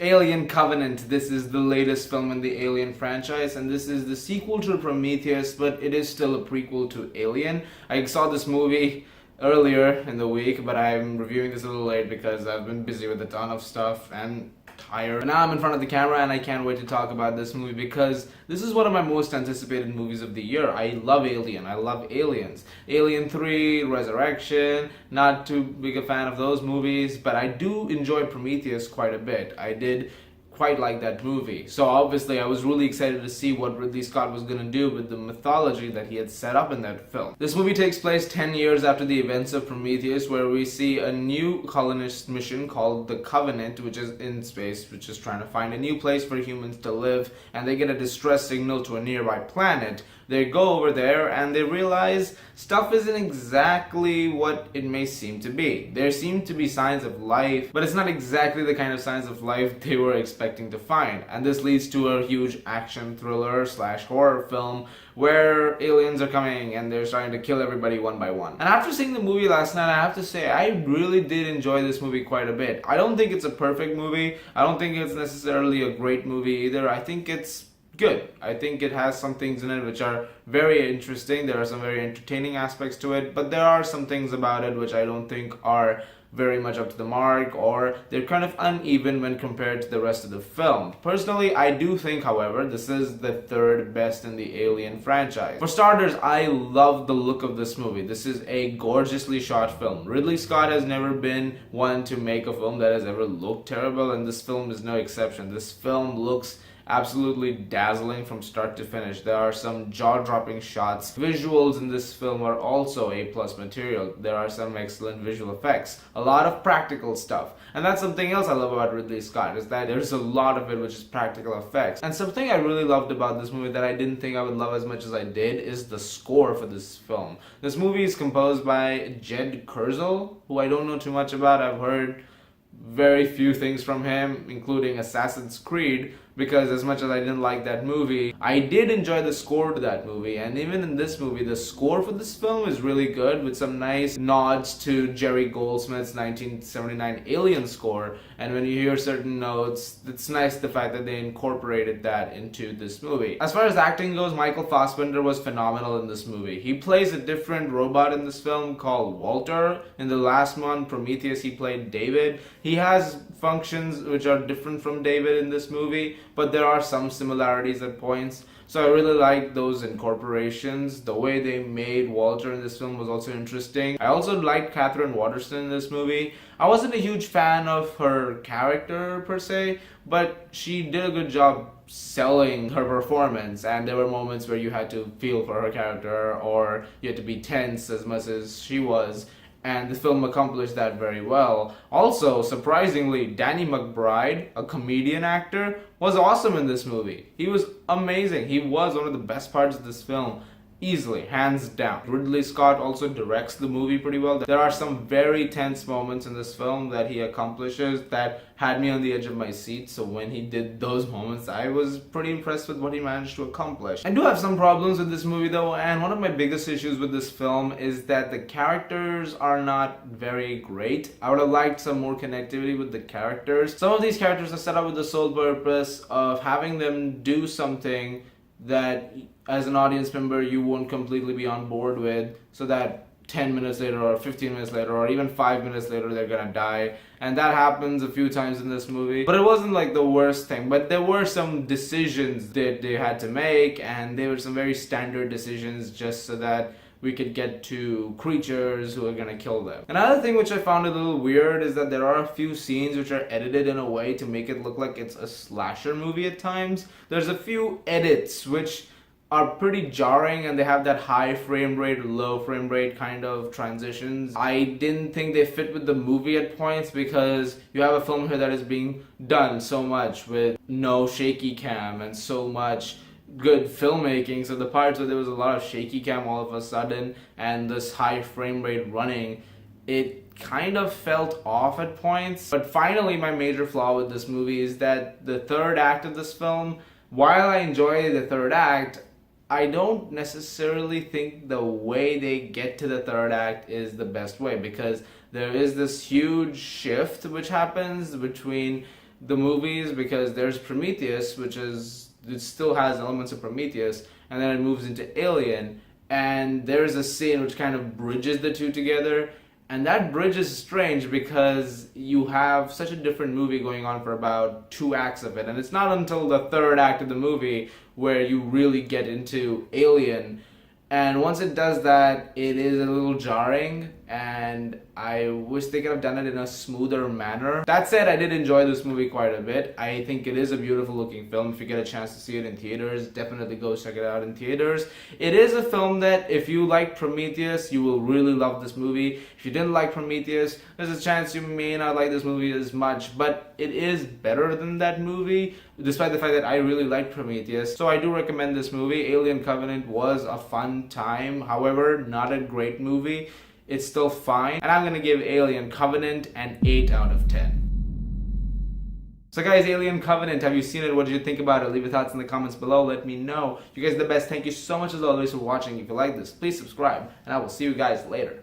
Alien Covenant. This is the latest film in the Alien franchise, and this is the sequel to Prometheus, but it is still a prequel to Alien. I saw this movie earlier in the week, but I'm reviewing this a little late because I've been busy with a ton of stuff and tired. But now I'm in front of the camera and I can't wait to talk about this movie because this is one of my most anticipated movies of the year. I love Alien. I love Aliens. Alien 3, Resurrection, not too big a fan of those movies, but I do enjoy Prometheus quite a bit. I did quite like that movie. So obviously I was really excited to see what Ridley Scott was going to do with the mythology that he had set up in that film. This movie takes place 10 years after the events of Prometheus, where we see a new colonist mission called the Covenant, which is in space, which is trying to find a new place for humans to live, and they get a distress signal to a nearby planet. They go over there and they realize stuff isn't exactly what it may seem to be. There seem to be signs of life, but it's not exactly the kind of signs of life they were expecting to find. And this leads to a huge action thriller / horror film where aliens are coming and they're starting to kill everybody one by one. And after seeing the movie last night, I have to say I really did enjoy this movie quite a bit. I don't think it's a perfect movie. I don't think it's necessarily a great movie either. I think it's good. I think it has some things in it which are very interesting. There are some very entertaining aspects to it, but there are some things about it which I don't think are very much up to the mark, or they're kind of uneven when compared to the rest of the film. Personally, I do think, however, this is the third best in the Alien franchise. For starters, I love the look of this movie. This is a gorgeously shot film. Ridley Scott has never been one to make a film that has ever looked terrible, and this film is no exception. This film looks absolutely dazzling from start to finish. There are some jaw-dropping shots. Visuals in this film are also A+ material. There are some excellent visual effects. A lot of practical stuff. And that's something else I love about Ridley Scott, is that there's a lot of it which is practical effects. And something I really loved about this movie that I didn't think I would love as much as I did is the score for this film. This movie is composed by Jed Kurzel, who I don't know too much about. I've heard very few things from him, including Assassin's Creed, because as much as I didn't like that movie, I did enjoy the score to that movie. And even in this movie, the score for this film is really good, with some nice nods to Jerry Goldsmith's 1979 Alien score. And when you hear certain notes, it's nice the fact that they incorporated that into this movie. As far as acting goes, Michael Fassbender was phenomenal in this movie. He plays a different robot in this film called Walter. In the last one, Prometheus, he played David. He has functions which are different from David in this movie, but there are some similarities at points. So I really like those incorporations. The way they made Walter in this film was also interesting. I also liked Katherine Waterston in this movie. I wasn't a huge fan of her character per se, but she did a good job selling her performance, and there were moments where you had to feel for her character or you had to be tense as much as she was. And the film accomplished that very well. Also, surprisingly, Danny McBride, a comedian actor, was awesome in this movie. He was amazing. He was one of the best parts of this film. Easily, hands down. Ridley Scott also directs the movie pretty well. There are some very tense moments in this film that he accomplishes that had me on the edge of my seat. So when he did those moments, I was pretty impressed with what he managed to accomplish. I do have some problems with this movie though, and one of my biggest issues with this film is that the characters are not very great. I would have liked some more connectivity with the characters. Some of these characters are set up with the sole purpose of having them do something that as an audience member you won't completely be on board with, so that 10 minutes later or 15 minutes later or even 5 minutes later they're gonna die. And that happens a few times in this movie, but it wasn't like the worst thing. But there were some decisions that they had to make, and they were some very standard decisions just so that we could get to creatures who are gonna kill them. Another thing which I found a little weird is that there are a few scenes which are edited in a way to make it look like it's a slasher movie at times. There's a few edits which are pretty jarring, and they have that high frame rate, low frame rate kind of transitions. I didn't think they fit with the movie at points, because you have a film here that is being done so much with no shaky cam and so much good filmmaking. So the parts where there was a lot of shaky cam all of a sudden and this high frame rate running, it kind of felt off at points. But finally, my major flaw with this movie is that the third act of this film, while I enjoy the third act, I don't necessarily think the way they get to the third act is the best way, because there is this huge shift which happens between the movies, because there's Prometheus, it still has elements of Prometheus, and then it moves into Alien, and there's a scene which kind of bridges the two together. And that bridge is strange because you have such a different movie going on for about 2 acts of it. And it's not until the 3rd act of the movie where you really get into Alien. And once it does that, it is a little jarring, and I wish they could have done it in a smoother manner. That said, I did enjoy this movie quite a bit. I think it is a beautiful looking film. If you get a chance to see it in theaters, definitely go check it out in theaters. It is a film that if you like Prometheus, you will really love this movie. If you didn't like Prometheus, there's a chance you may not like this movie as much, but it is better than that movie, despite the fact that I really liked Prometheus. So I do recommend this movie. Alien Covenant was a fun time, however, not a great movie. It's still fine, and I'm gonna give Alien Covenant an 8 out of 10. So guys, Alien Covenant, have you seen it? What did you think about it? Leave your thoughts in the comments below. Let me know. You guys are the best. Thank you so much as always for watching. If you like this, please subscribe, and I will see you guys later.